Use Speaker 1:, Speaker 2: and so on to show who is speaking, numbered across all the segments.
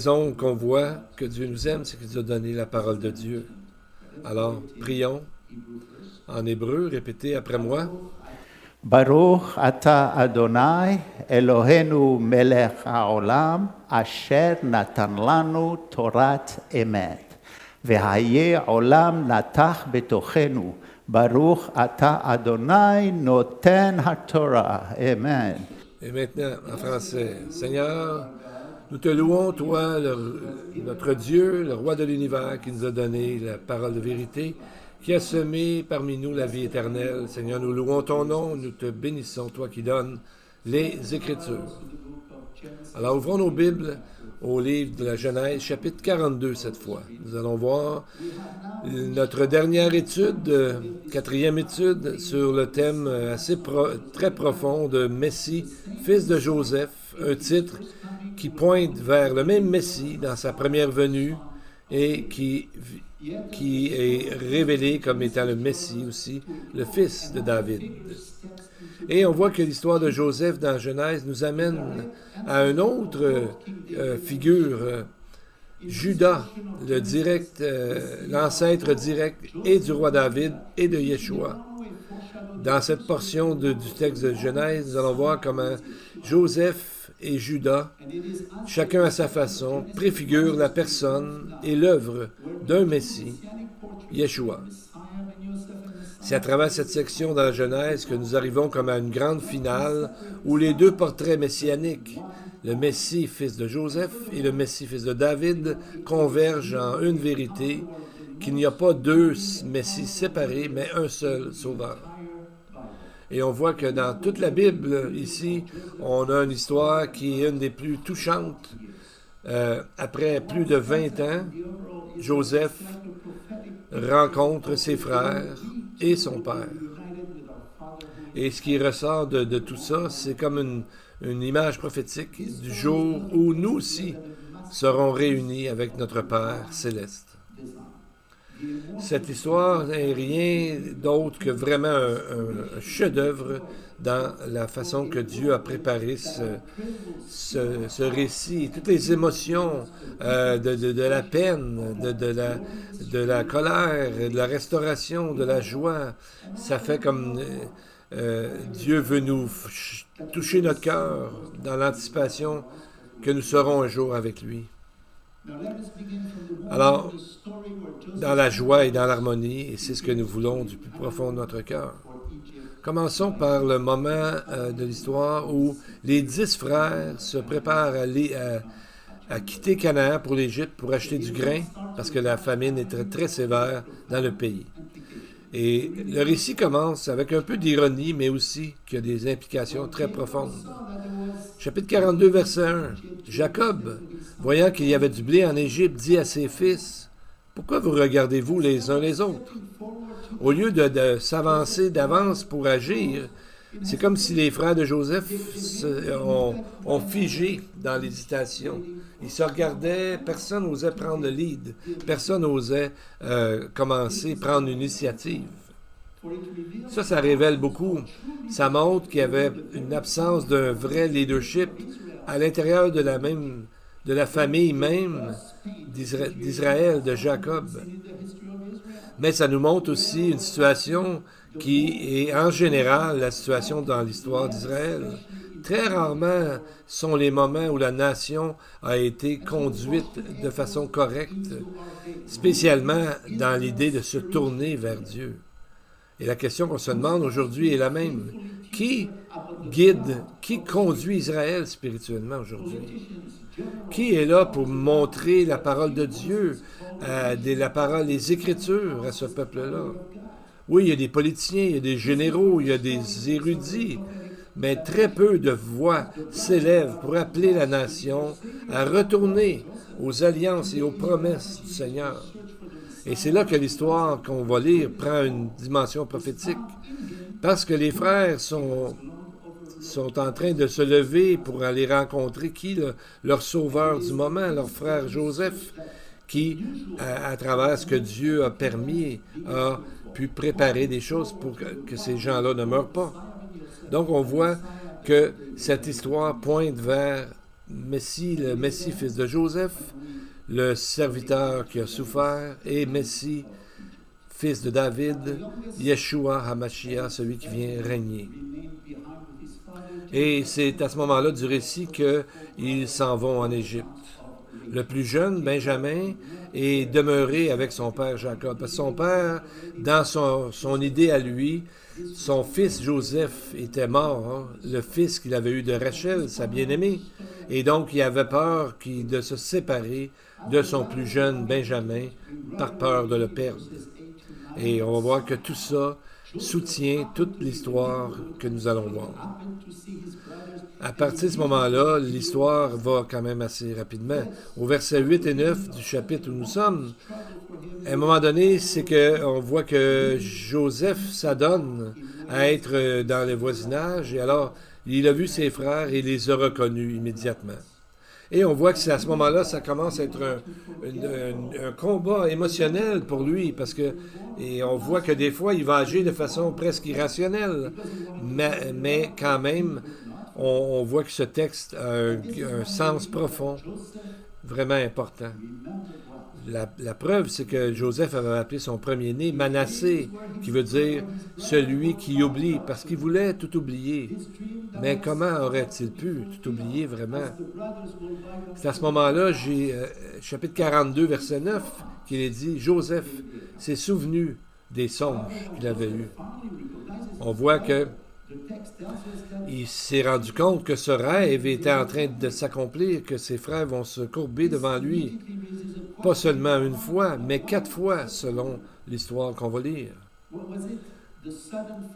Speaker 1: raison qu'on voit que Dieu nous aime, c'est qu'il nous a donné la parole de Dieu. Alors, prions en hébreu, répétez après moi.
Speaker 2: Baruch ata Adonai Eloheinu melech haolam asher natan lanu torat emet vehaye olam natach betochenu Baruch ata Adonai noten haTorah. Amen.
Speaker 1: Et maintenant, en français. Seigneur, nous te louons, toi, notre Dieu, le roi de l'univers, qui nous a donné la parole de vérité, qui a semé parmi nous la vie éternelle. Seigneur, nous louons ton nom, nous te bénissons, toi qui donnes les Écritures. Alors, ouvrons nos Bibles au livre de la Genèse, chapitre 42 cette fois. Nous allons voir notre dernière étude, quatrième étude, sur le thème très profond de Messie Fils de Joseph, un titre qui pointe vers le même Messie dans sa première venue et qui est révélé comme étant le Messie aussi, le fils de David. Et on voit que l'histoire de Joseph dans Genèse nous amène à une autre figure, Judas, l'ancêtre direct et du roi David et de Yeshua. Dans cette portion du texte de Genèse, nous allons voir comment Joseph et Judas, chacun à sa façon, préfigurent la personne et l'œuvre d'un Messie, Yeshua. C'est à travers cette section dans la Genèse que nous arrivons comme à une grande finale où les deux portraits messianiques, le Messie fils de Joseph et le Messie fils de David, convergent en une vérité, qu'il n'y a pas deux Messies séparés, mais un seul Sauveur. Et on voit que dans toute la Bible, ici, on a une histoire qui est une des plus touchantes. Après plus de 20 ans, Joseph rencontre ses frères et son père. Et ce qui ressort de tout ça, c'est comme une image prophétique du jour où nous aussi serons réunis avec notre Père céleste. Cette histoire n'est rien d'autre que vraiment un chef-d'œuvre dans la façon que Dieu a préparé ce récit. Toutes les émotions de la peine, de la colère, de la restauration, de la joie, ça fait comme Dieu veut nous toucher notre cœur dans l'anticipation que nous serons un jour avec lui. Alors, dans la joie et dans l'harmonie, et c'est ce que nous voulons du plus profond de notre cœur. Commençons par le moment de l'histoire où les 10 frères se préparent à quitter Canaan pour l'Égypte pour acheter du grain, parce que la famine est très, très sévère dans le pays. Et le récit commence avec un peu d'ironie, mais aussi qui a des implications très profondes. Chapitre 42, verset 1. Jacob, voyant qu'il y avait du blé en Égypte, dit à ses fils, « Pourquoi vous regardez-vous les uns les autres? » Au lieu de s'avancer d'avance pour agir, c'est comme si les frères de Joseph ont figé dans l'hésitation. Ils se regardaient, personne n'osait prendre le lead, personne n'osait commencer, prendre l'initiative. Ça révèle beaucoup. Ça montre qu'il y avait une absence d'un vrai leadership à l'intérieur de la famille même d'Israël, de Jacob. Mais ça nous montre aussi une situation qui est en général la situation dans l'histoire d'Israël. Très rarement sont les moments où la nation a été conduite de façon correcte, spécialement dans l'idée de se tourner vers Dieu. Et la question qu'on se demande aujourd'hui est la même. Qui guide, qui conduit Israël spirituellement aujourd'hui? Qui est là pour montrer la parole de Dieu, les Écritures à ce peuple-là? Oui, il y a des politiciens, il y a des généraux, il y a des érudits, mais très peu de voix s'élèvent pour appeler la nation à retourner aux alliances et aux promesses du Seigneur. Et c'est là que l'histoire qu'on va lire prend une dimension prophétique, parce que les frères sont en train de se lever pour aller rencontrer leur sauveur du moment, leur frère Joseph, qui, à travers ce que Dieu a permis, a pu préparer des choses pour que ces gens-là ne meurent pas. Donc, on voit que cette histoire pointe vers le Messie Fils de Joseph, le serviteur qui a souffert, et Messie Fils de David, Yeshua HaMashiach, celui qui vient régner. Et c'est à ce moment-là du récit qu'ils s'en vont en Égypte. Le plus jeune, Benjamin, est demeuré avec son père Jacob. Parce que son père, dans son idée à lui, son fils Joseph était mort, hein, le fils qu'il avait eu de Rachel, sa bien-aimée. Et donc, il avait peur de se séparer de son plus jeune Benjamin par peur de le perdre. Et on va voir que tout ça soutient toute l'histoire que nous allons voir. À partir de ce moment-là, l'histoire va quand même assez rapidement. Au verset 8 et 9 du chapitre où nous sommes, à un moment donné, c'est qu'on voit que Joseph s'adonne à être dans le voisinage, et alors il a vu ses frères et il les a reconnus immédiatement. Et on voit que c'est à ce moment-là, ça commence à être un combat émotionnel pour lui, parce que et on voit que des fois, il va agir de façon presque irrationnelle, mais quand même, on voit que ce texte a un sens profond, vraiment important. La preuve, c'est que Joseph avait appelé son premier-né Manassé, qui veut dire celui qui oublie, parce qu'il voulait tout oublier. Mais comment aurait-il pu tout oublier vraiment? C'est à ce moment-là, chapitre 42, verset 9, qu'il est dit, Joseph s'est souvenu des songes qu'il avait eus. On voit que il s'est rendu compte que ce rêve était en train de s'accomplir, que ses frères vont se courber devant lui, pas seulement une fois, mais 4 fois, selon l'histoire qu'on va lire.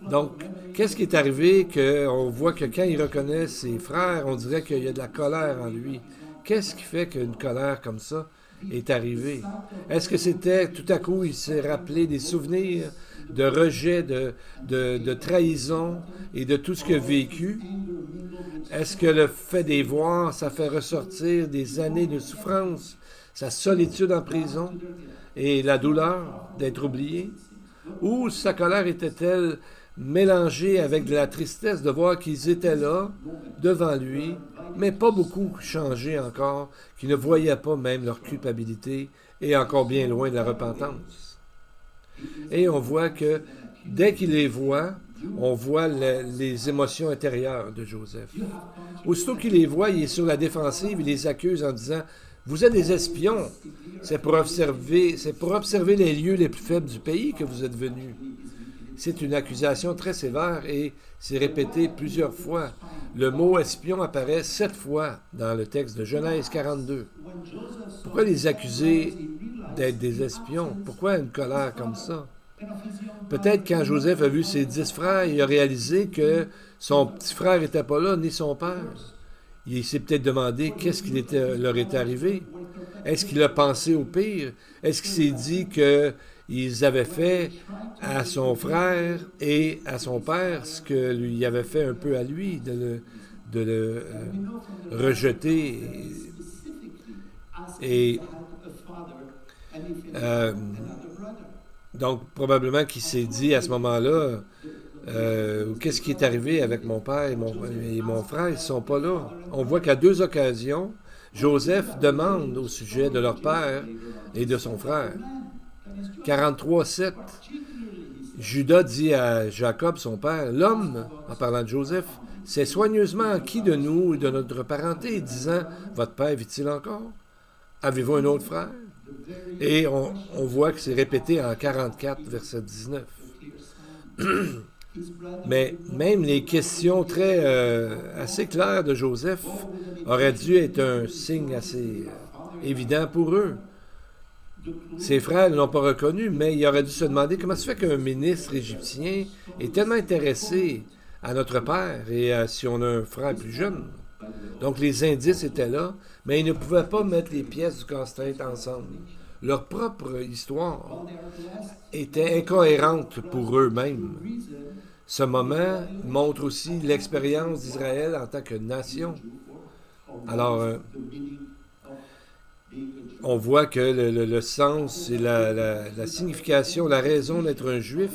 Speaker 1: Donc, qu'est-ce qui est arrivé qu'on voit que quand il reconnaît ses frères, on dirait qu'il y a de la colère en lui. Qu'est-ce qui fait qu'une colère comme ça est arrivée? Est-ce que c'était, tout à coup, il s'est rappelé des souvenirs de rejet, de trahison et de tout ce qu'il a vécu? Est-ce que le fait d'y voir, ça fait ressortir des années de souffrance, sa solitude en prison et la douleur d'être oublié? Ou sa colère était-elle mélangée avec de la tristesse de voir qu'ils étaient là, devant lui, mais pas beaucoup changé encore, qu'ils ne voyaient pas même leur culpabilité et encore bien loin de la repentance? Et on voit que dès qu'il les voit, on voit les émotions intérieures de Joseph. Aussitôt qu'il les voit, il est sur la défensive, il les accuse en disant « Vous êtes des espions, c'est pour observer les lieux les plus faibles du pays que vous êtes venus. » C'est une accusation très sévère et c'est répété plusieurs fois. Le mot espion apparaît 7 fois dans le texte de Genèse 42. Pourquoi les accuser d'être des espions? Pourquoi une colère comme ça? Peut-être quand Joseph a vu ses 10 frères, il a réalisé que son petit frère n'était pas là, ni son père. Il s'est peut-être demandé qu'est-ce qui leur était arrivé. Est-ce qu'il a pensé au pire? Est-ce qu'il s'est dit qu'ils avaient fait à son frère et à son père ce que lui avait fait un peu à lui, de le rejeter? Et donc, probablement qu'il s'est dit à ce moment-là, qu'est-ce qui est arrivé avec mon père et mon frère? Ils ne sont pas là. On voit qu'à 2 occasions, Joseph demande au sujet de leur père et de son frère. 43:7, Judas dit à Jacob, son père, « L'homme, en parlant de Joseph, s'est soigneusement acquis de nous et de notre parenté, disant, « Votre père vit-il encore? Avez-vous un autre frère? » Et on voit que c'est répété en 44, verset 19. Mais même les questions assez claires de Joseph auraient dû être un signe assez évident pour eux. Ses frères ne l'ont pas reconnu, mais il aurait dû se demander comment se fait qu'un ministre égyptien est tellement intéressé à notre père et si on a un frère plus jeune. Donc les indices étaient là, mais ils ne pouvaient pas mettre les pièces du casse-tête ensemble. Leur propre histoire était incohérente pour eux-mêmes. Ce moment montre aussi l'expérience d'Israël en tant que nation. Alors, on voit que le sens et la signification, la raison d'être un juif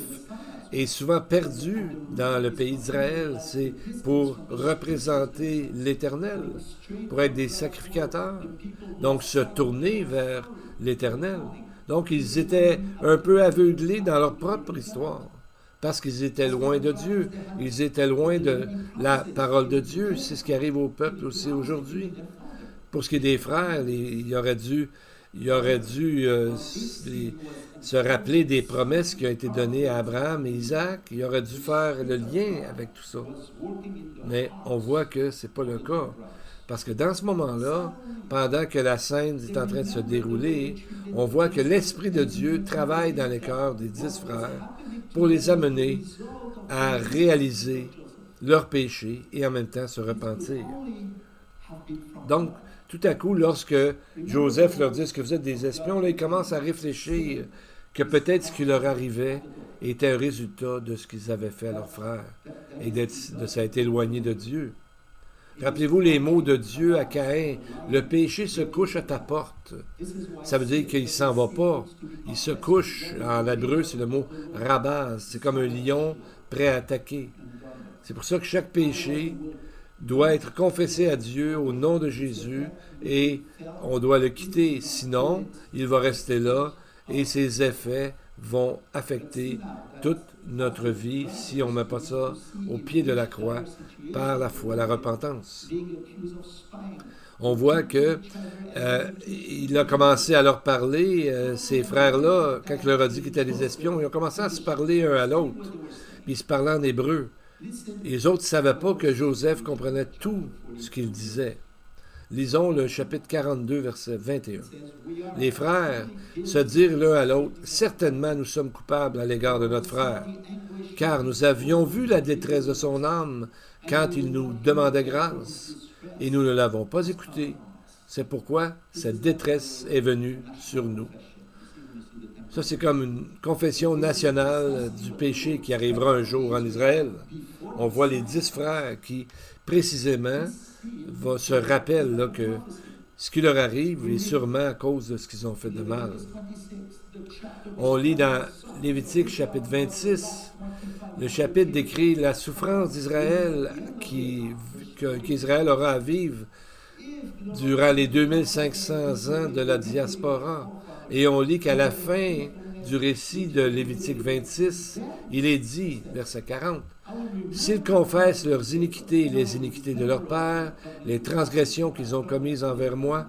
Speaker 1: est souvent perdu dans le pays d'Israël. C'est pour représenter l'Éternel, pour être des sacrificateurs, donc se tourner vers l'Éternel. Donc ils étaient un peu aveuglés dans leur propre histoire, parce qu'ils étaient loin de Dieu, ils étaient loin de la parole de Dieu. C'est ce qui arrive au peuple aussi aujourd'hui. Pour ce qui est des frères, il aurait dû se rappeler des promesses qui ont été données à Abraham et Isaac. Il aurait dû faire le lien avec tout ça. Mais on voit que ce n'est pas le cas. Parce que dans ce moment-là, pendant que la scène est en train de se dérouler, on voit que l'Esprit de Dieu travaille dans les cœurs des 10 frères pour les amener à réaliser leurs péchés et en même temps se repentir. Donc, tout à coup, lorsque Joseph leur dit « Est-ce que vous êtes des espions? » là, ils commencent à réfléchir que peut-être ce qui leur arrivait était un résultat de ce qu'ils avaient fait à leurs frères et de s'être éloignés de Dieu. Rappelez-vous les mots de Dieu à Caïn. « Le péché se couche à ta porte. » Ça veut dire qu'il ne s'en va pas. Il se couche. En hébreu, c'est le mot « rabaz ». C'est comme un lion prêt à attaquer. C'est pour ça que chaque péché doit être confessé à Dieu au nom de Jésus et on doit le quitter. Sinon, il va rester là et ses effets vont affecter toute notre vie si on ne met pas ça au pied de la croix par la foi, la repentance. On voit que il a commencé à leur parler, ces frères-là, quand il leur a dit qu'ils étaient des espions, ils ont commencé à se parler un à l'autre, puis ils se parlaient en hébreu. Et les autres ne savaient pas que Joseph comprenait tout ce qu'il disait. Lisons le chapitre 42, verset 21. Les frères se dirent l'un à l'autre, « Certainement nous sommes coupables à l'égard de notre frère, car nous avions vu la détresse de son âme quand il nous demandait grâce, et nous ne l'avons pas écouté. C'est pourquoi cette détresse est venue sur nous. » Ça, c'est comme une confession nationale du péché qui arrivera un jour en Israël. On voit les 10 frères qui, précisément, se rappellent là, que ce qui leur arrive est sûrement à cause de ce qu'ils ont fait de mal. On lit dans Lévitique chapitre 26, le chapitre décrit la souffrance d'Israël qu'Israël aura à vivre durant les 2500 ans de la diaspora. Et on lit qu'à la fin du récit de Lévitique 26, il est dit, verset 40, « S'ils confessent leurs iniquités et les iniquités de leur père, les transgressions qu'ils ont commises envers moi,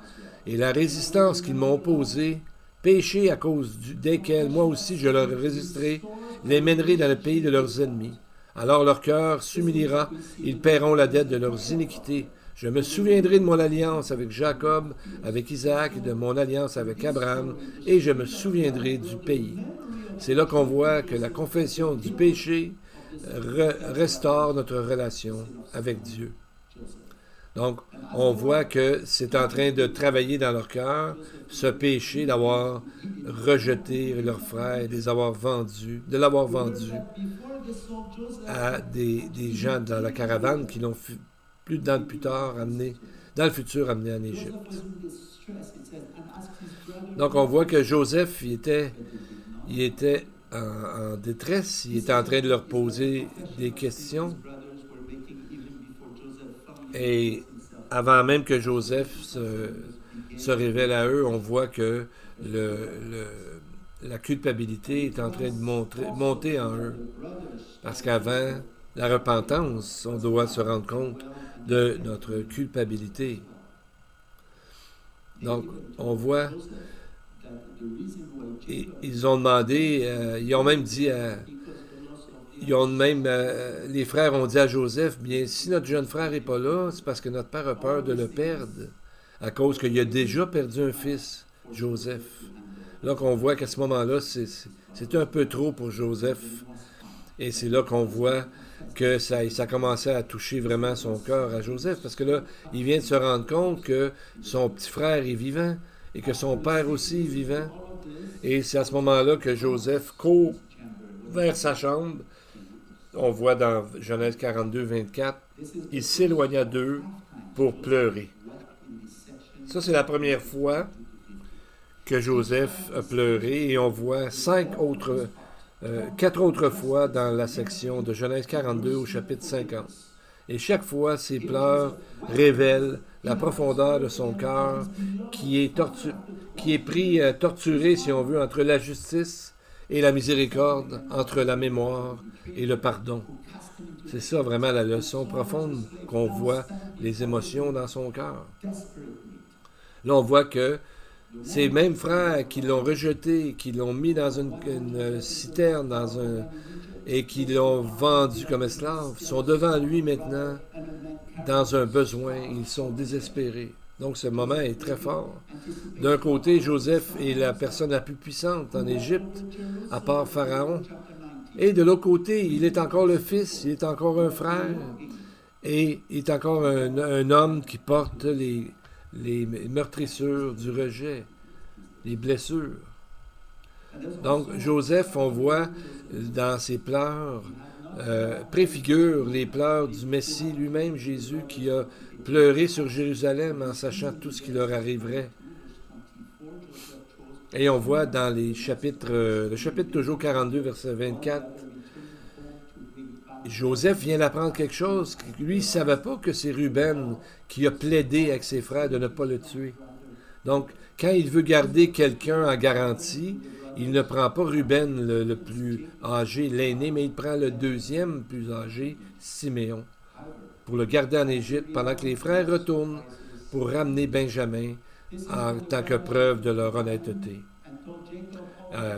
Speaker 1: et la résistance qu'ils m'ont opposée, péchés à cause desquels moi aussi je leur résisterai, les mènerai dans le pays de leurs ennemis. Alors leur cœur s'humiliera, ils paieront la dette de leurs iniquités. Je me souviendrai de mon alliance avec Jacob, avec Isaac, et de mon alliance avec Abraham, et je me souviendrai du pays. » C'est là qu'on voit que la confession du péché restaure notre relation avec Dieu. Donc, on voit que c'est en train de travailler dans leur cœur, ce péché d'avoir rejeté leurs frères, de l'avoir vendu à des gens dans la caravane qui l'ont plus tard amené en Égypte. Donc, on voit que Joseph, il était en détresse, il était en train de leur poser des questions. Et avant même que Joseph se révèle à eux, on voit que la culpabilité est en train de monter en eux. Parce qu'avant la repentance, on doit se rendre compte de notre culpabilité. Donc, on voit, ils ont demandé, ils ont même dit les frères ont dit à Joseph, bien, si notre jeune frère n'est pas là, c'est parce que notre père a peur de le perdre, à cause qu'il a déjà perdu un fils, Joseph. Donc, on voit qu'à ce moment-là, c'est un peu trop pour Joseph. Et c'est là qu'on voit que ça commençait à toucher vraiment son cœur à Joseph, parce que là, il vient de se rendre compte que son petit frère est vivant et que son père aussi est vivant. Et c'est à ce moment-là que Joseph court vers sa chambre. On voit dans Genèse 42, 24, il s'éloigna d'eux pour pleurer. Ça, c'est la première fois que Joseph a pleuré, et on voit 5 autres 4 autres fois dans la section de Genèse 42 au chapitre 50. Et chaque fois, ses pleurs révèlent la profondeur de son cœur qui est pris torturé, si on veut, entre la justice et la miséricorde, entre la mémoire et le pardon. C'est ça vraiment la leçon profonde qu'on voit, les émotions dans son cœur. Là, on voit que ces mêmes frères qui l'ont rejeté, qui l'ont mis dans une citerne, et qui l'ont vendu comme esclave, sont devant lui maintenant dans un besoin. Ils sont désespérés. Donc ce moment est très fort. D'un côté, Joseph est la personne la plus puissante en Égypte, à part Pharaon. Et de l'autre côté, il est encore le fils, il est encore un frère, et il est encore un homme qui porte les meurtrissures du rejet, les blessures. Donc, Joseph, on voit dans ses pleurs, préfigure les pleurs du Messie lui-même, Jésus, qui a pleuré sur Jérusalem en sachant tout ce qui leur arriverait. Et on voit dans le chapitre toujours 42, verset 24, Joseph vient d'apprendre quelque chose. Lui, il ne savait pas que c'est Ruben qui a plaidé avec ses frères de ne pas le tuer. Donc, quand il veut garder quelqu'un en garantie, il ne prend pas Ruben le plus âgé, l'aîné, mais il prend le deuxième plus âgé, Siméon, pour le garder en Égypte pendant que les frères retournent pour ramener Benjamin en tant que preuve de leur honnêteté.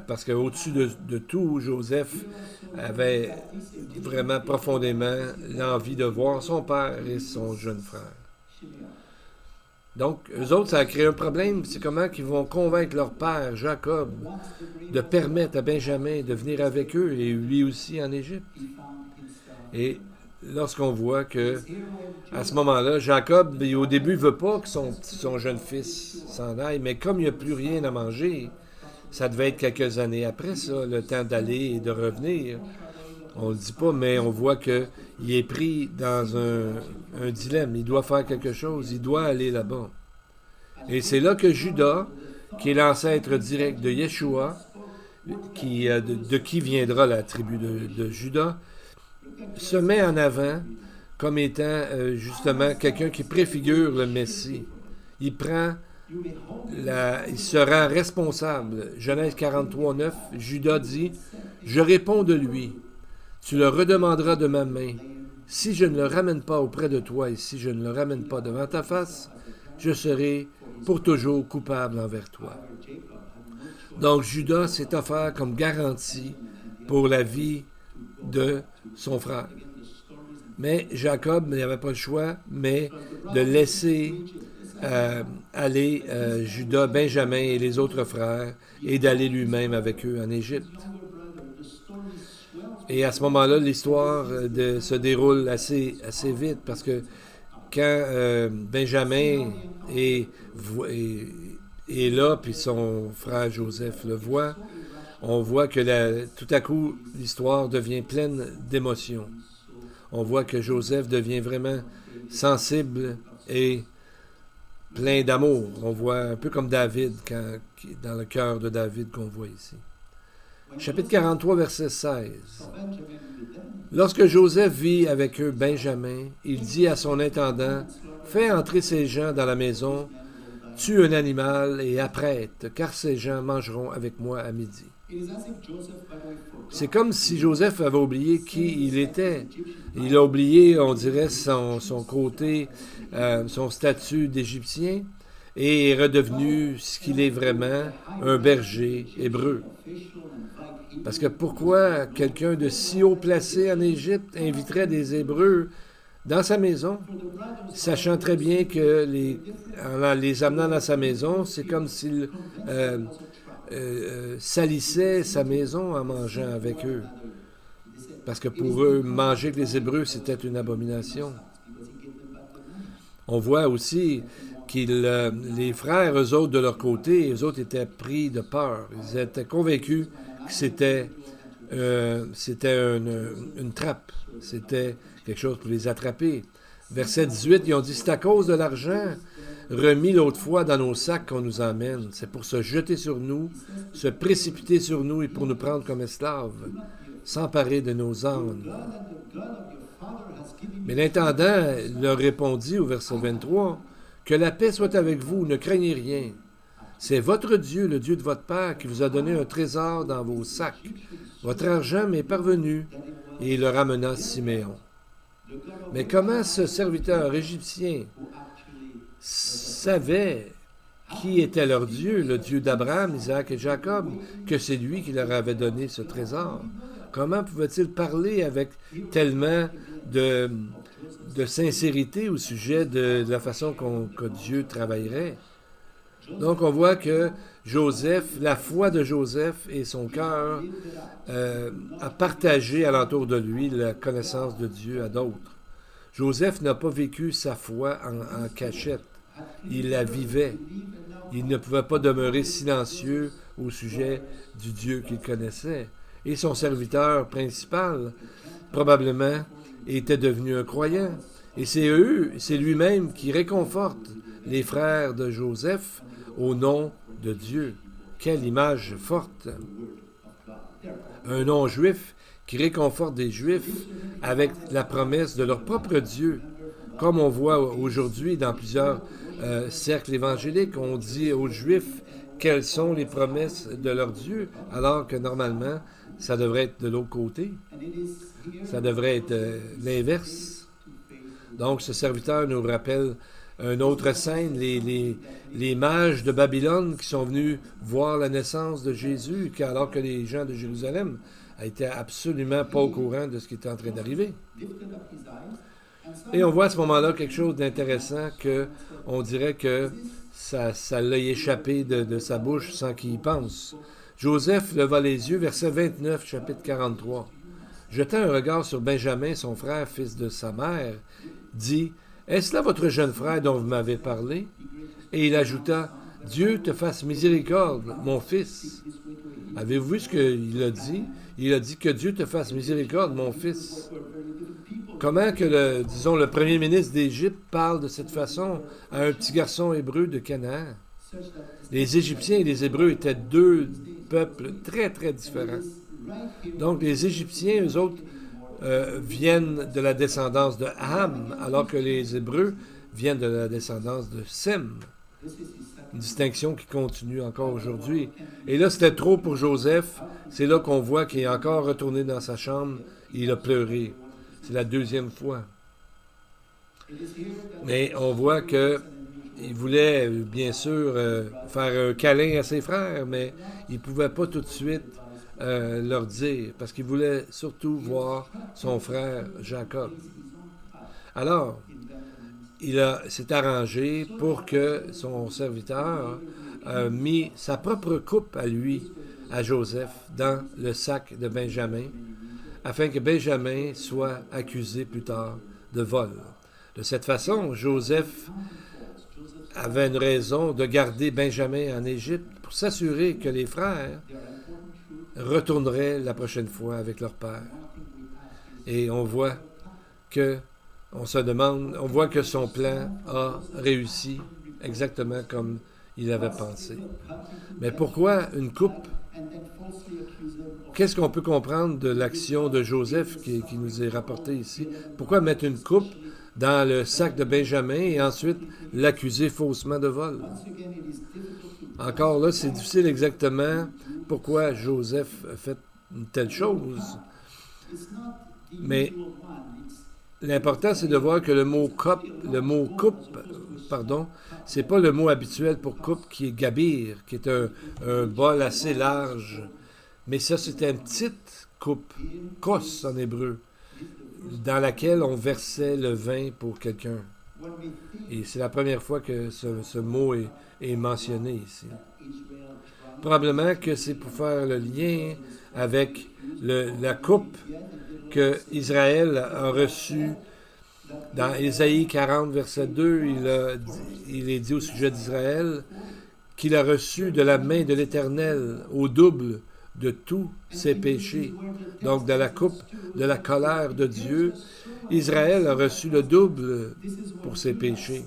Speaker 1: Parce qu'au-dessus de tout, Joseph avait vraiment profondément l'envie de voir son père et son jeune frère. Donc, eux autres, ça a créé un problème. C'est comment ils vont convaincre leur père, Jacob, de permettre à Benjamin de venir avec eux, et lui aussi en Égypte. Et lorsqu'on voit que, à ce moment-là, Jacob, au début, ne veut pas que son jeune fils s'en aille, mais comme il n'y a plus rien à manger, ça devait être quelques années après ça, le temps d'aller et de revenir. On ne le dit pas, mais on voit qu'il est pris dans un dilemme. Il doit faire quelque chose, il doit aller là-bas. Et c'est là que Judas, qui est l'ancêtre direct de Yeshua, de qui viendra la tribu de Judas, se met en avant comme étant justement quelqu'un qui préfigure le Messie. Il se rend responsable. Genèse 43, 9, Judas dit « Je réponds de lui. Tu le redemanderas de ma main. Si je ne le ramène pas auprès de toi et si je ne le ramène pas devant ta face, je serai pour toujours coupable envers toi. » Donc Judas s'est offert comme garantie pour la vie de son frère. Mais Jacob n'avait pas le choix, mais de laisser aller Judas, Benjamin et les autres frères et d'aller lui-même avec eux en Égypte. Et à ce moment-là, l'histoire se déroule assez vite parce que quand Benjamin est là, puis son frère Joseph le voit, on voit que tout à coup, l'histoire devient pleine d'émotions. On voit que Joseph devient vraiment sensible et plein d'amour. On voit un peu comme David, dans le cœur de David qu'on voit ici. Chapitre 43, verset 16. Lorsque Joseph vit avec eux Benjamin, il dit à son intendant, « Fais entrer ces gens dans la maison, tue un animal et apprête, car ces gens mangeront avec moi à midi. » C'est comme si Joseph avait oublié qui il était. Il a oublié, on dirait, son côté, son statut d'Égyptien, et est redevenu ce qu'il est vraiment, un berger hébreu. Parce que pourquoi quelqu'un de si haut placé en Égypte inviterait des Hébreux dans sa maison, sachant très bien que en les amenant dans sa maison, c'est comme s'il salissait sa maison en mangeant avec eux. Parce que pour eux, manger avec les Hébreux, c'était une abomination. On voit aussi que les frères, eux autres, de leur côté, eux autres étaient pris de peur. Ils étaient convaincus que c'était une trappe. C'était quelque chose pour les attraper. Verset 18, ils ont dit, c'est à cause de l'argent remis l'autre fois dans nos sacs qu'on nous emmène. C'est pour se jeter sur nous, se précipiter sur nous et pour nous prendre comme esclaves, s'emparer de nos âmes. Mais l'intendant leur répondit au verset 23, que la paix soit avec vous, ne craignez rien. C'est votre Dieu, le Dieu de votre Père, qui vous a donné un trésor dans vos sacs. Votre argent m'est parvenu. Et il le ramena Siméon. Mais comment ce serviteur égyptien savait qui était leur Dieu, le Dieu d'Abraham, Isaac et Jacob, que c'est lui qui leur avait donné ce trésor? Comment pouvait-il parler avec tellement de sincérité au sujet de la façon que Dieu travaillerait? Donc, on voit que Joseph, la foi de Joseph et son cœur a partagé alentour de lui la connaissance de Dieu à d'autres. Joseph n'a pas vécu sa foi en cachette. Il la vivait. Il ne pouvait pas demeurer silencieux au sujet du Dieu qu'il connaissait. Et son serviteur principal, probablement, était devenu un croyant. Et c'est lui-même qui réconforte les frères de Joseph au nom de Dieu. Quelle image forte! Un non-juif qui réconforte des Juifs avec la promesse de leur propre Dieu. Comme on voit aujourd'hui dans plusieurs cercles évangéliques, on dit aux Juifs quelles sont les promesses de leur Dieu, alors que normalement, ça devrait être de l'autre côté. Ça devrait être l'inverse. Donc, ce serviteur nous rappelle une autre scène, les mages de Babylone qui sont venus voir la naissance de Jésus, alors que les gens de Jérusalem n'étaient absolument pas au courant de ce qui était en train d'arriver. Et on voit à ce moment-là quelque chose d'intéressant qu'on dirait que ça l'a échappé de sa bouche sans qu'il y pense. Joseph leva les yeux, verset 29, chapitre 43. Jetant un regard sur Benjamin, son frère, fils de sa mère, dit « Est-ce là votre jeune frère dont vous m'avez parlé? » Et il ajouta « Dieu te fasse miséricorde, mon fils. » Avez-vous vu ce qu'il a dit? Il a dit que Dieu te fasse miséricorde, mon fils. Comment que le premier ministre d'Égypte parle de cette façon à un petit garçon hébreu de Canaan? Les Égyptiens et les Hébreux étaient deux peuples très, très différents. Donc, les Égyptiens, eux autres, viennent de la descendance de Ham, alors que les Hébreux viennent de la descendance de Sem. Une distinction qui continue encore aujourd'hui. Et là, c'était trop pour Joseph. C'est là qu'on voit qu'il est encore retourné dans sa chambre et il a pleuré. C'est la deuxième fois. Mais on voit que il voulait, bien sûr, faire un câlin à ses frères, mais il ne pouvait pas tout de suite leur dire, parce qu'il voulait surtout voir son frère Jacob. Alors, s'est arrangé pour que son serviteur mis sa propre coupe à lui, à Joseph, dans le sac de Benjamin, afin que Benjamin soit accusé plus tard de vol. De cette façon, Joseph avait une raison de garder Benjamin en Égypte pour s'assurer que les frères retourneraient la prochaine fois avec leur père. Et on voit que son plan a réussi exactement comme il avait pensé. Mais pourquoi une coupe? Qu'est-ce qu'on peut comprendre de l'action de Joseph qui nous est rapportée ici? Pourquoi mettre une coupe dans le sac de Benjamin et ensuite l'accuser faussement de vol? Encore là, c'est difficile exactement pourquoi Joseph a fait une telle chose. Mais l'important, c'est de voir que le mot coupe, c'est pas le mot habituel pour coupe qui est gabir, qui est un bol assez large. Mais ça, c'était une petite coupe, kos en hébreu, dans laquelle on versait le vin pour quelqu'un. Et c'est la première fois que ce mot est mentionné ici. Probablement que c'est pour faire le lien avec la coupe que Israël a reçue dans Ésaïe 40, verset 2. Il est dit au sujet d'Israël qu'il a reçu de la main de l'Éternel au double de tous ses péchés. Donc, de la coupe de la colère de Dieu, Israël a reçu le double pour ses péchés.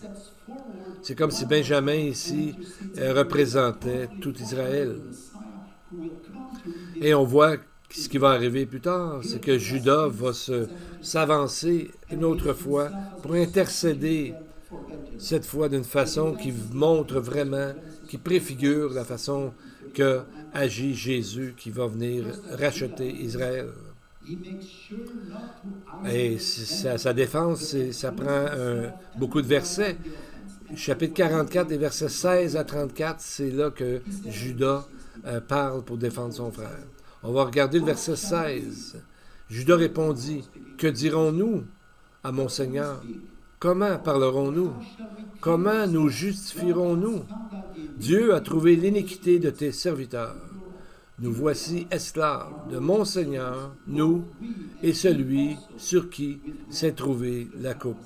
Speaker 1: C'est comme si Benjamin ici représentait tout Israël. Et on voit ce qui va arriver plus tard, c'est que Judas va s'avancer une autre fois pour intercéder, cette fois d'une façon qui montre vraiment, qui préfigure la façon que agit Jésus qui va venir racheter Israël. Et sa défense, ça prend beaucoup de versets. Chapitre 44, des versets 16 à 34, c'est là que Judas parle pour défendre son frère. On va regarder le verset 16. Judas répondit, « Que dirons-nous à mon Seigneur? Comment parlerons-nous? Comment nous justifierons-nous? Dieu a trouvé l'iniquité de tes serviteurs. Nous voici esclaves de mon Seigneur, nous, et celui sur qui s'est trouvée la coupe. »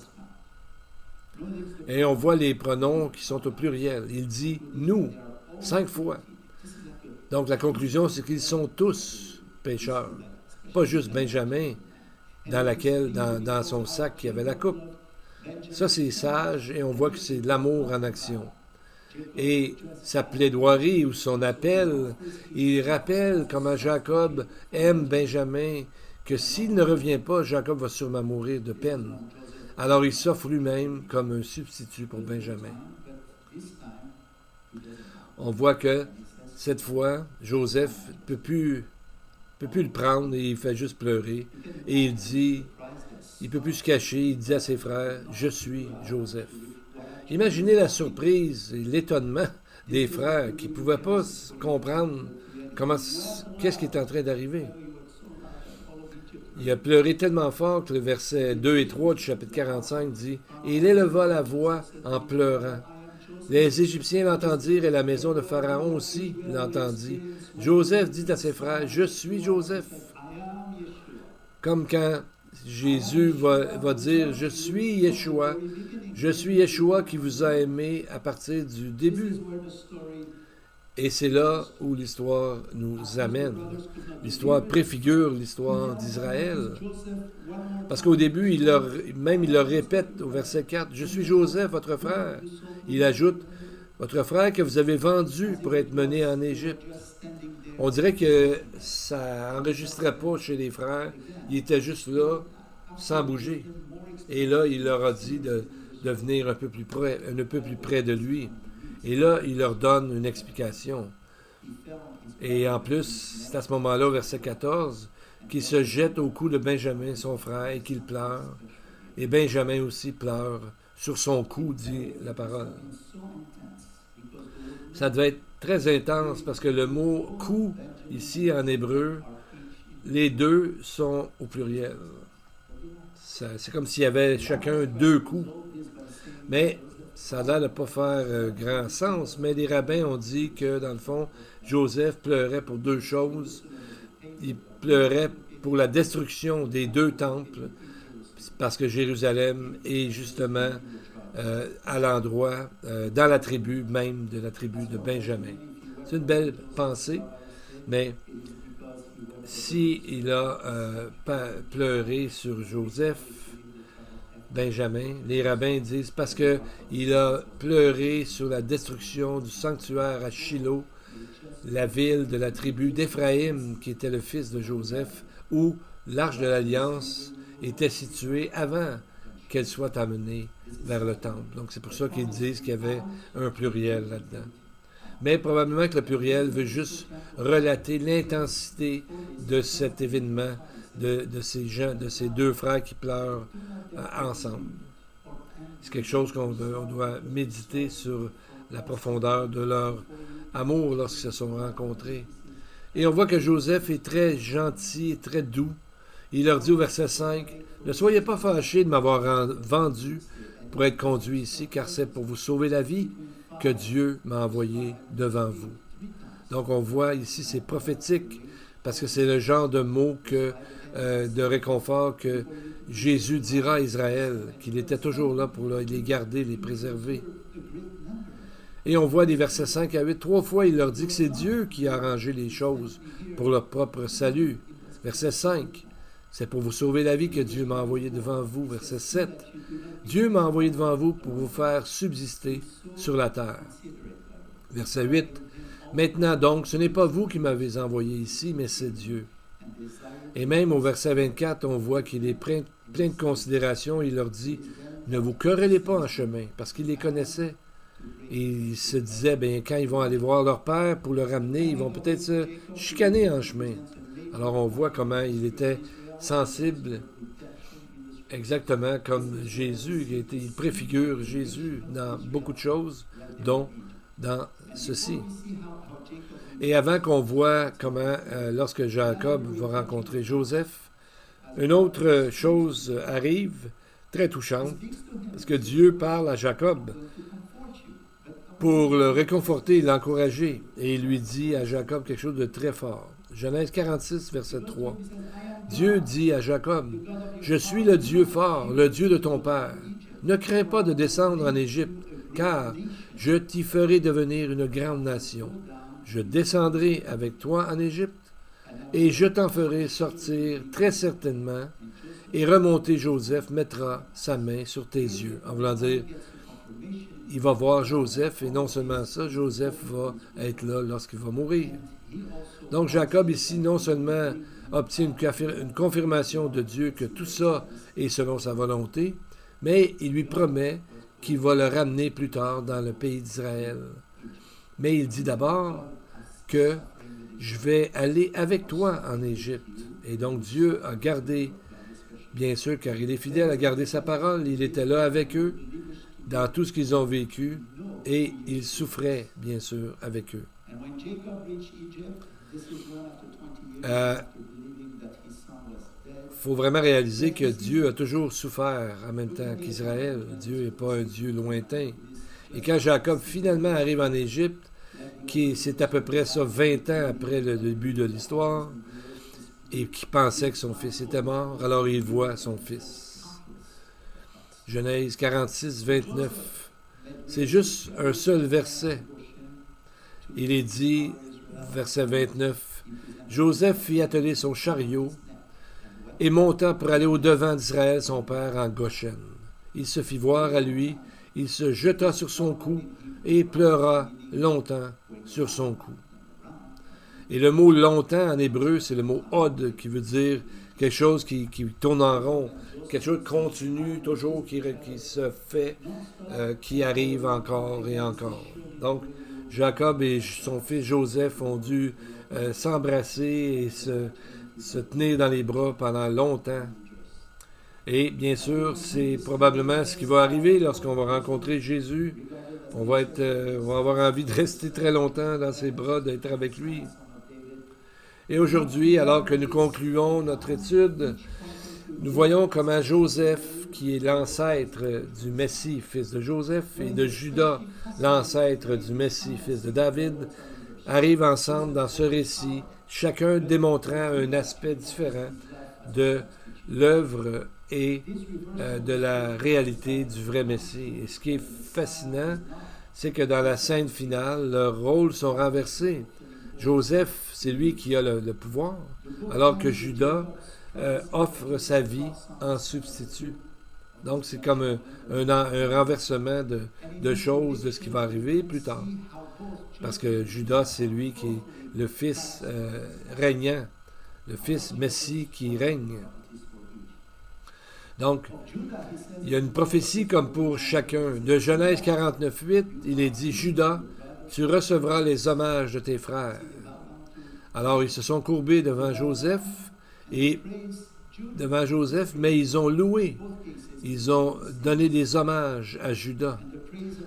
Speaker 1: Et on voit les pronoms qui sont au pluriel. Il dit « nous » 5 fois. Donc la conclusion, c'est qu'ils sont tous pécheurs. Pas juste Benjamin, dans son sac, il y avait la coupe. Ça, c'est sage, et on voit que c'est de l'amour en action. Et sa plaidoirie ou son appel, il rappelle comment Jacob aime Benjamin, que s'il ne revient pas, Jacob va sûrement mourir de peine. Alors il s'offre lui-même comme un substitut pour Benjamin. On voit que cette fois, Joseph ne peut plus le prendre et il fait juste pleurer. Et il dit, il ne peut plus se cacher, il dit à ses frères, « Je suis Joseph. » Imaginez la surprise et l'étonnement des frères qui ne pouvaient pas comprendre qu'est-ce qui est en train d'arriver. Il a pleuré tellement fort que le verset 2 et 3 du chapitre 45 dit « Et il éleva la voix en pleurant. Les Égyptiens l'entendirent et la maison de Pharaon aussi l'entendit. Joseph dit à ses frères « Je suis Joseph. » Comme quand Jésus va dire « Je suis Yeshua. Je suis Yeshua qui vous a aimé à partir du début. » Et c'est là où l'histoire nous amène. L'histoire préfigure l'histoire d'Israël. Parce qu'au début, il le répète au verset 4, « Je suis Joseph, votre frère. » Il ajoute, « Votre frère que vous avez vendu pour être mené en Égypte. » On dirait que ça n'enregistrait pas chez les frères. Il était juste là, sans bouger. Et là, il leur a dit de venir un peu plus près de lui. Et là, il leur donne une explication. Et en plus, c'est à ce moment-là, au verset 14, qu'il se jette au cou de Benjamin, son frère, et qu'il pleure. Et Benjamin aussi pleure. Sur son cou, dit la parole. Ça devait être très intense parce que le mot « cou », ici en hébreu, les deux sont au pluriel. C'est comme s'il y avait chacun 2 coups. Mais ça a l'air de ne pas faire grand sens, mais les rabbins ont dit que, dans le fond, Joseph pleurait pour 2 choses. Il pleurait pour la destruction des 2 temples, parce que Jérusalem est justement à l'endroit, dans la tribu même de la tribu de Benjamin. C'est une belle pensée, mais s'il a pleuré sur Joseph, Benjamin, les rabbins disent parce qu'il a pleuré sur la destruction du sanctuaire à Shilo, la ville de la tribu d'Éphraïm, qui était le fils de Joseph, où l'arche de l'Alliance était située avant qu'elle soit amenée vers le temple. Donc c'est pour ça qu'ils disent qu'il y avait un pluriel là-dedans. Mais probablement que le pluriel veut juste relater l'intensité de cet événement, de ces 2 frères qui pleurent ensemble. C'est quelque chose qu'on doit méditer sur la profondeur de leur amour lorsqu'ils se sont rencontrés. Et on voit que Joseph est très gentil et très doux. Il leur dit au verset 5, « Ne soyez pas fâchés de m'avoir vendu pour être conduit ici, car c'est pour vous sauver la vie que Dieu m'a envoyé devant vous. » Donc on voit ici, c'est prophétique, parce que c'est le genre de mots de réconfort que Jésus dira à Israël, qu'il était toujours là pour les garder, les préserver. Et on voit des versets 5 à 8, 3 fois, il leur dit que c'est Dieu qui a arrangé les choses pour leur propre salut. Verset 5, c'est pour vous sauver la vie que Dieu m'a envoyé devant vous. Verset 7, Dieu m'a envoyé devant vous pour vous faire subsister sur la terre. Verset 8, maintenant donc, ce n'est pas vous qui m'avez envoyé ici, mais c'est Dieu. Et même au verset 24, on voit qu'il est plein de considération. Il leur dit, ne vous querellez pas en chemin, parce qu'il les connaissait. Et il se disait, bien, quand ils vont aller voir leur père pour le ramener, ils vont peut-être se chicaner en chemin. Alors on voit comment il était sensible, exactement comme Jésus. Il préfigure Jésus dans beaucoup de choses, dont dans ceci. Et avant qu'on voit comment, lorsque Jacob va rencontrer Joseph, une autre chose arrive, très touchante, parce que Dieu parle à Jacob pour le réconforter et l'encourager. Et il lui dit à Jacob quelque chose de très fort. Genèse 46, verset 3. Dieu dit à Jacob, « Je suis le Dieu fort, le Dieu de ton père. Ne crains pas de descendre en Égypte, car je t'y ferai devenir une grande nation. Je descendrai avec toi en Égypte, et je t'en ferai sortir très certainement, et remonter Joseph mettra sa main sur tes yeux. » En voulant dire, il va voir Joseph, et non seulement ça, Joseph va être là lorsqu'il va mourir. Donc Jacob ici, non seulement obtient une confirmation de Dieu que tout ça est selon sa volonté, mais il lui promet qu'il va le ramener plus tard dans le pays d'Israël. Mais il dit d'abord que je vais aller avec toi en Égypte. Et donc Dieu a gardé, bien sûr, car il est fidèle, a gardé sa parole, il était là avec eux dans tout ce qu'ils ont vécu, et il souffrait, bien sûr, avec eux. Faut vraiment réaliser que Dieu a toujours souffert en même temps qu'Israël. Dieu n'est pas un Dieu lointain. Et quand Jacob finalement arrive en Égypte, c'est à peu près ça 20 ans après le début de l'histoire, et qui pensait que son fils était mort, alors il voit son fils. Genèse 46, 29. C'est juste un seul verset. Il est dit, verset 29, « Joseph fit atteler son chariot et monta pour aller au-devant d'Israël, son père, en Goshen. Il se fit voir à lui, il se jeta sur son cou et pleura longtemps sur son cou. » Et le mot « longtemps » en hébreu, c'est le mot « od » qui veut dire quelque chose qui tourne en rond, quelque chose de continu, toujours qui se fait, qui arrive encore et encore. Donc, Jacob et son fils Joseph ont dû s'embrasser et se tenir dans les bras pendant longtemps. Et bien sûr, c'est probablement ce qui va arriver lorsqu'on va rencontrer Jésus. On va avoir envie de rester très longtemps dans ses bras, d'être avec lui. Et aujourd'hui, alors que nous concluons notre étude, nous voyons comment Joseph, qui est l'ancêtre du Messie Fils de Joseph, et de Judas, l'ancêtre du Messie Fils de David, arrivent ensemble dans ce récit, chacun démontrant un aspect différent de l'œuvre et de la réalité du vrai Messie. Et ce qui est fascinant, c'est que dans la scène finale, leurs rôles sont renversés. Joseph, c'est lui qui a le pouvoir, alors que Judas offre sa vie en substitut. Donc, c'est comme un renversement de choses, de ce qui va arriver plus tard. Parce que Judas, c'est lui qui est le fils régnant, le fils Messie qui règne. Donc, il y a une prophétie comme pour chacun. De Genèse 49:8, il est dit, « Judas, tu recevras les hommages de tes frères. » Alors, ils se sont courbés devant Joseph, mais ils ont loué. Ils ont donné des hommages à Judas.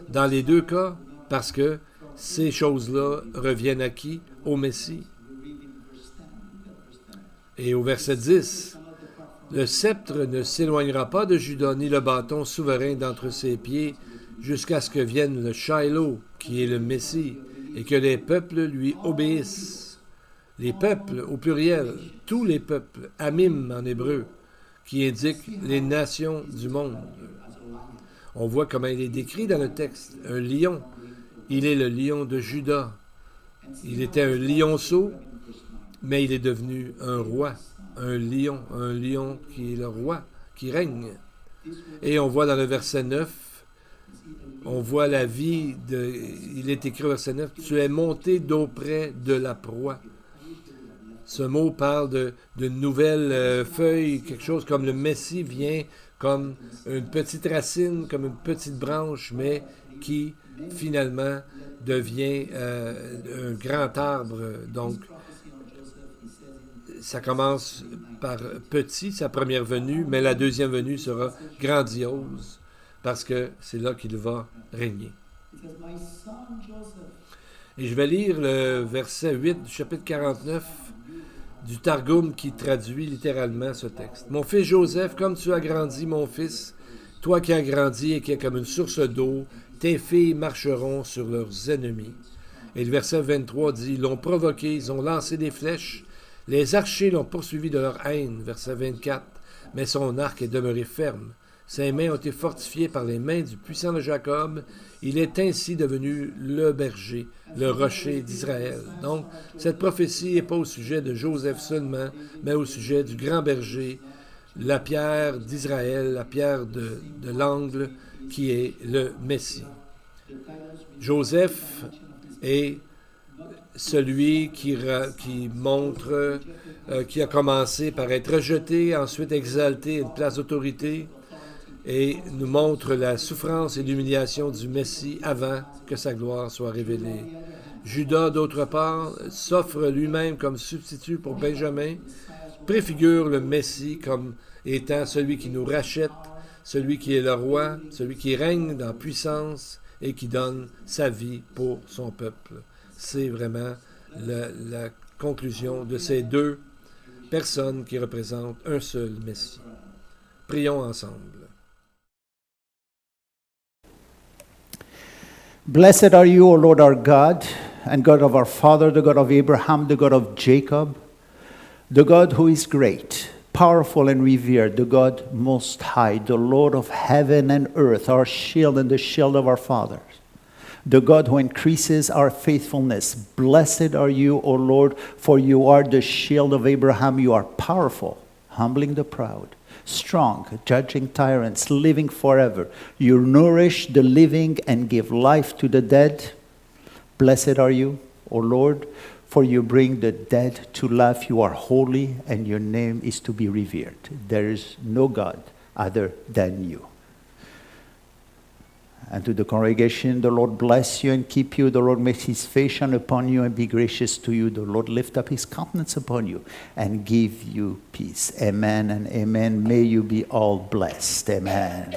Speaker 1: Dans les deux cas, parce que ces choses-là reviennent à qui? Au Messie. Et au verset 10, « Le sceptre ne s'éloignera pas de Judas, ni le bâton souverain d'entre ses pieds, jusqu'à ce que vienne le Shiloh, qui est le Messie, et que les peuples lui obéissent. » Les peuples, au pluriel, tous les peuples, amim en hébreu, qui indique les nations du monde. On voit comment il est décrit dans le texte, un lion Il est le lion de Juda. Il était un lionceau, mais il est devenu un roi, un lion qui est le roi, qui règne. Et on voit dans le verset 9, on voit la vie de... Il est écrit au verset 9, « Tu es monté d'auprès de la proie ». Ce mot parle d'une nouvelle feuille, quelque chose comme le Messie vient comme une petite racine, comme une petite branche, mais qui finalement devient un grand arbre. Donc, ça commence par petit, sa première venue, mais la deuxième venue sera grandiose, parce que c'est là qu'il va régner. Et je vais lire le verset 8 du chapitre 49 du Targum qui traduit littéralement ce texte. « Mon fils Joseph, comme tu as grandi, mon fils, toi qui as grandi et qui es comme une source d'eau, tes filles marcheront sur leurs ennemis. » Et le verset 23 dit, « Ils l'ont provoqué, ils ont lancé des flèches, les archers l'ont poursuivi de leur haine. » Verset 24, « Mais son arc est demeuré ferme. Ses mains ont été fortifiées par les mains du puissant de Jacob. Il est ainsi devenu le berger, le rocher d'Israël. » Donc, cette prophétie n'est pas au sujet de Joseph seulement, mais au sujet du grand berger, la pierre d'Israël, la pierre de l'angle, qui est le Messie. Joseph est celui qui montre, qui a commencé par être rejeté, ensuite exalté à une place d'autorité, et nous montre la souffrance et l'humiliation du Messie avant que sa gloire soit révélée. Judas, d'autre part, s'offre lui-même comme substitut pour Benjamin, préfigure le Messie comme étant celui qui nous rachète, celui qui est le roi, celui qui règne dans puissance et qui donne sa vie pour son peuple. C'est vraiment la conclusion de ces deux personnes qui représentent un seul Messie. Prions ensemble.
Speaker 2: Blessed are you, O Lord our God, and God of our father, the God of Abraham, the God of Jacob, the God who is great, powerful and revered, the God most high, the Lord of heaven and earth, our shield and the shield of our fathers, the God who increases our faithfulness. Blessed are you, O Lord, for you are the shield of Abraham. You are powerful, humbling the proud, strong, judging tyrants, living forever. You nourish the living and give life to the dead. Blessed are you, O Lord, for you bring the dead to life. You are holy, and your name is to be revered. There is no God other than you. And to the congregation, the Lord bless you and keep you. The Lord make his face shine upon you and be gracious to you. The Lord lift up his countenance upon you and give you peace. Amen and amen. May you be all blessed. Amen.